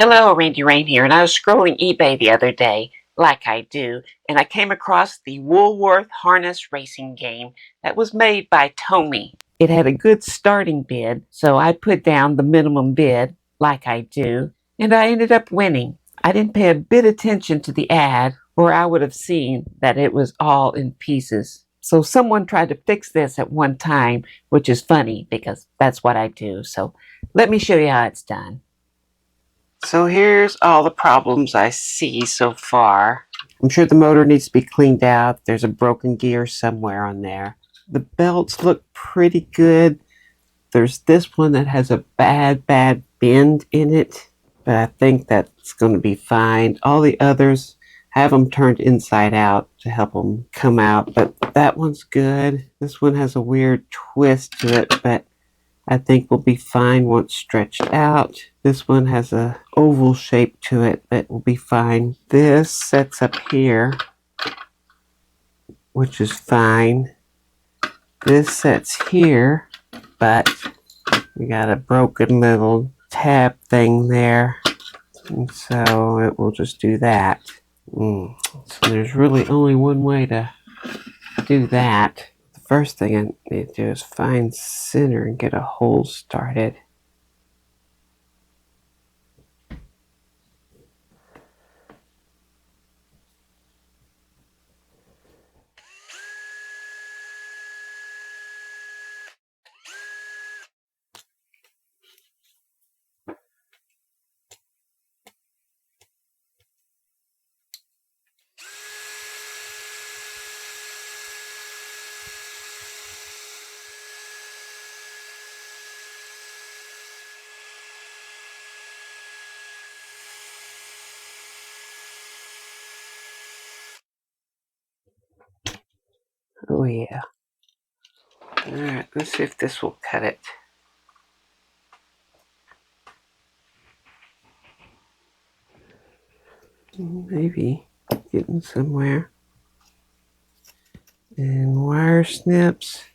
Hello, Randy Rain here, and I was scrolling eBay the other day, like I do, and I came across the Woolworth Harness Racing game that was made by TOMY. It had a good starting bid, so I put down the minimum bid, like I do, and I ended up winning. I didn't pay a bit attention to the ad, or I would have seen that it was all in pieces. So someone tried to fix this at one time, which is funny because that's what I do. So let me show you how it's done. So here's all the problems I see so far. I'm sure the motor needs to be cleaned out. There's a broken gear somewhere on there. The belts look pretty good. There's this one that has a bad bend in it, but I think that's going to be fine. All the others have them turned inside out to help them come out, but that one's good. This one has a weird twist to it, but I think will be fine once stretched out. This one has a oval shape to it that will be fine. This sets up here, which is fine. This sets here, but we got a broken little tab thing there, and so it will just do that. So there's really only one way to do that. The first thing I need to do is find center and get a hole started. Oh yeah. Alright, let's see if this will cut it. Maybe getting somewhere. And wire snips.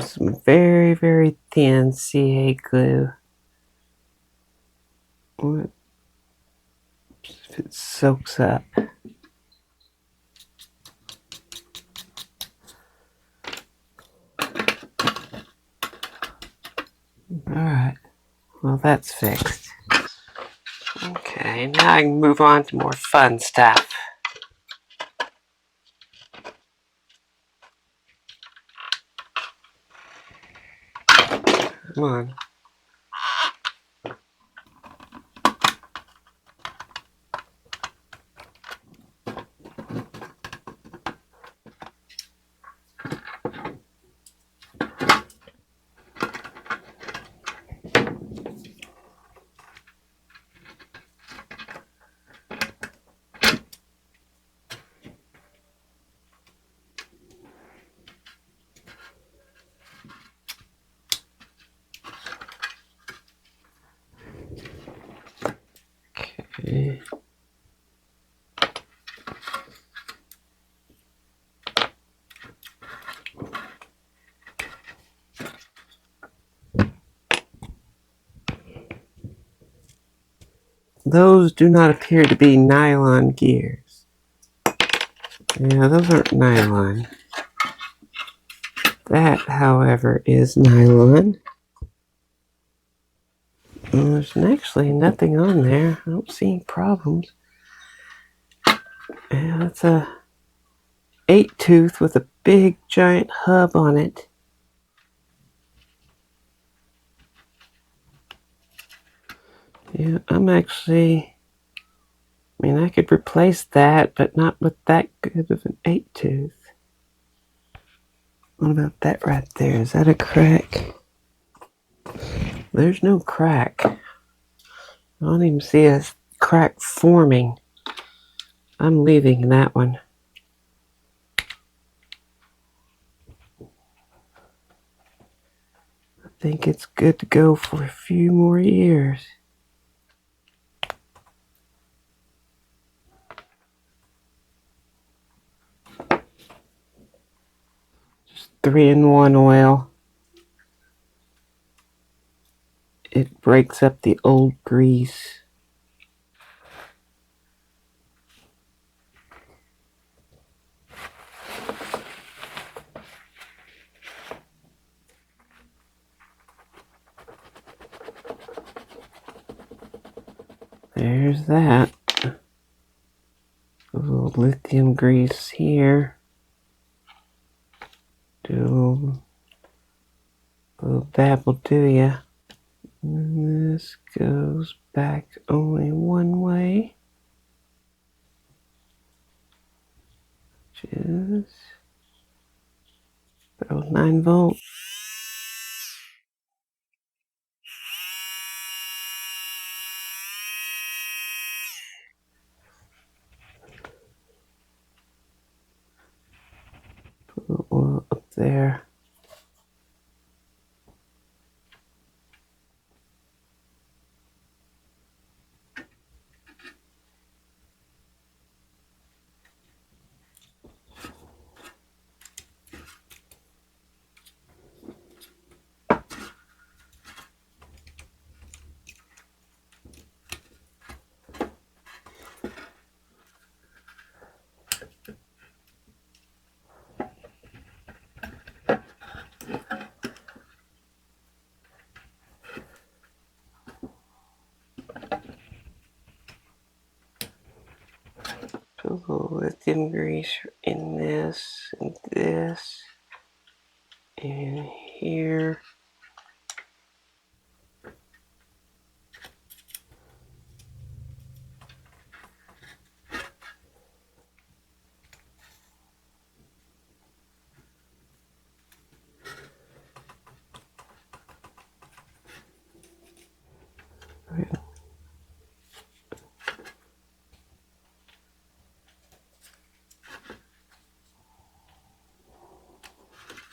Some very thin CA glue. What if it soaks up? Alright, well that's fixed. Okay, now I can move on to more fun stuff. Come on. Okay. Those do not appear to be nylon gears. Yeah, those aren't nylon. That, however, is nylon. And there's actually nothing on there. I don't see any problems. Yeah, that's a 8-tooth with a big giant hub on it. Yeah, I could replace that, but not with that good of an 8-tooth. What about that right there? Is that a crack? There's no crack. I don't even see a crack forming. I'm leaving that one. think it's good to go for a few more years. Just 3-in-1 oil. It breaks up the old grease. There's that. A little lithium grease here. Do a little dab will do ya. And this goes back only one way. Which is about 9 volts. Put a little oil up there. Put a little lithium grease in this, and this, and here.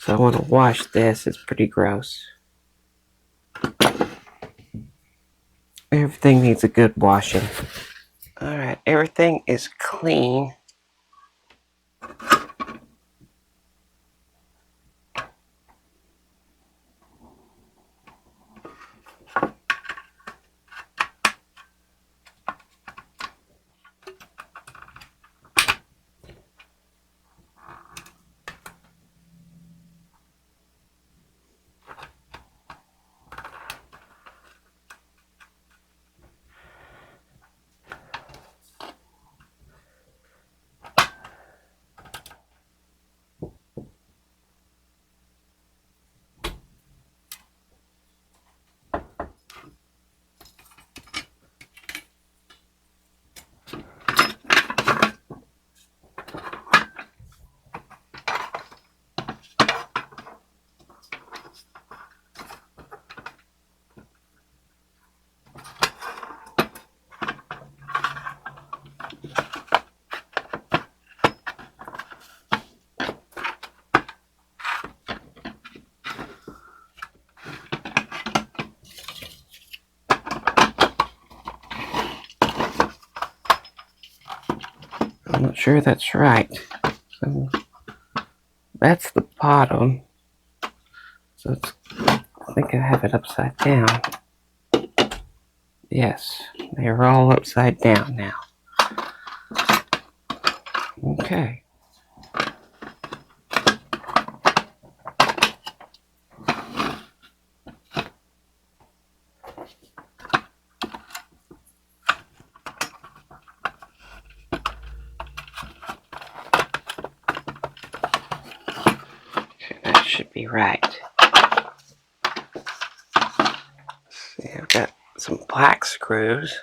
So I want to wash this. It's pretty gross. Everything needs a good washing. Alright, everything is clean. I'm not sure that's right. So that's the bottom. So it's, I think I have it upside down. Yes, they're all upside down now. Okay. That should be right. See, I've got some black screws.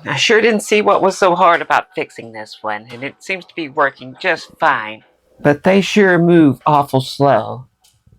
I sure didn't see what was so hard about fixing this one, and it seems to be working just fine. But they sure move awful slow,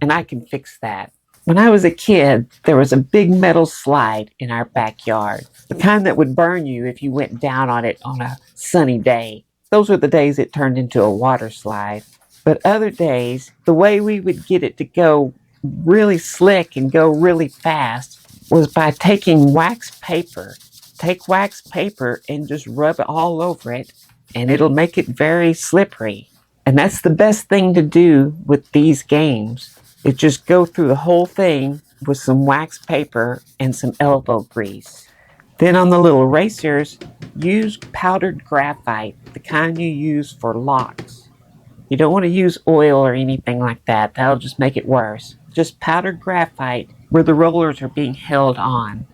and I can fix that. When I was a kid, there was a big metal slide in our backyard, the kind that would burn you if you went down on it on a sunny day. Those were the days it turned into a water slide. But other days, the way we would get it to go really slick and go really fast was by taking wax paper. Take wax paper and just rub it all over it, and it'll make it very slippery. And that's the best thing to do with these games. Is just go through the whole thing with some wax paper and some elbow grease. Then on the little racers, use powdered graphite, the kind you use for locks. You don't want to use oil or anything like that. That'll just make it worse. Just powdered graphite where the rollers are being held on.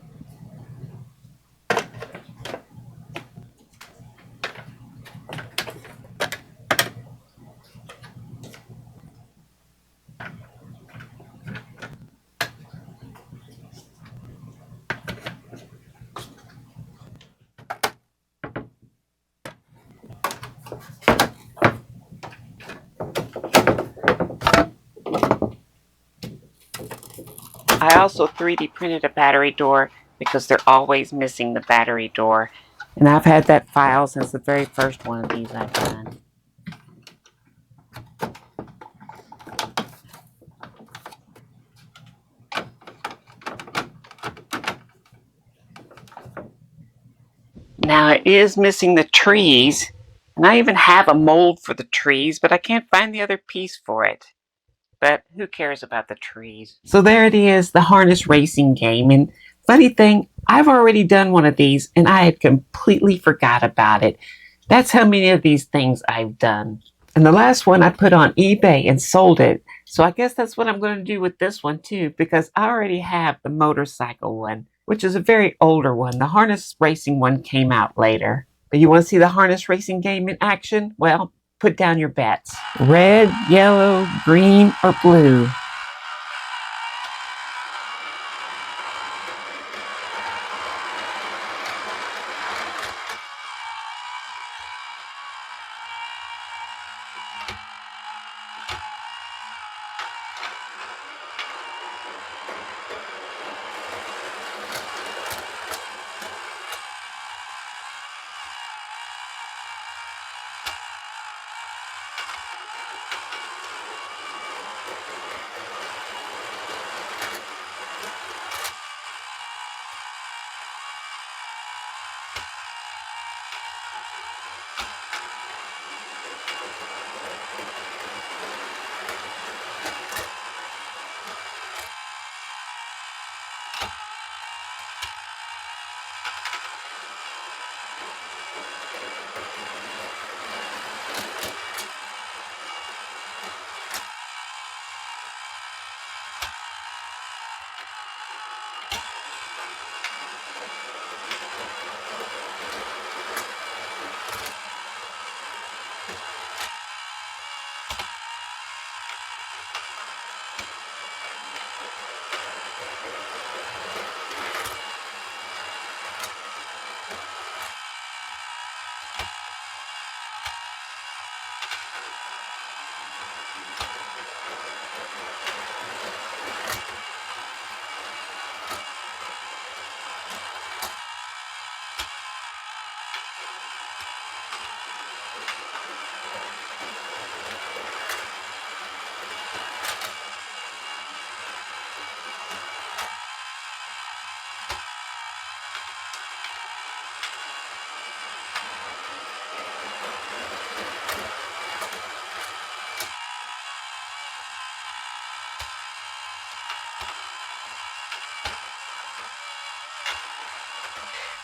I also 3D printed a battery door because they're always missing the battery door. And I've had that file since the very first one of these I've done. Now it is missing the trees, and I even have a mold for the trees, but I can't find the other piece for it. But who cares about the trees? So there it is, the harness racing game. And funny thing, I've already done one of these and I had completely forgot about it. That's how many of these things I've done. And the last one I put on eBay and sold it. So I guess that's what I'm going to do with this one too, because I already have the motorcycle one, which is a very older one. The harness racing one came out later. But you want to see the harness racing game in action? Well, put down your bets. Red, yellow, green, or blue.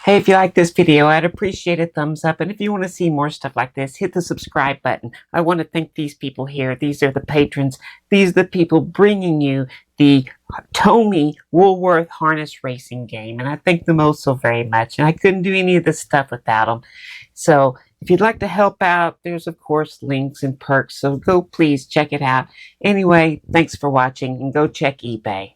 Hey, if you like this video, I'd appreciate a thumbs up. And if you want to see more stuff like this, hit the subscribe button. I want to thank these people here. These are the patrons. These are the people bringing you the TOMY Woolworth Harness Racing game. And I thank them all so very much. And I couldn't do any of this stuff without them. So if you'd like to help out, there's, of course, links and perks. So go please check it out. Anyway, thanks for watching and go check eBay.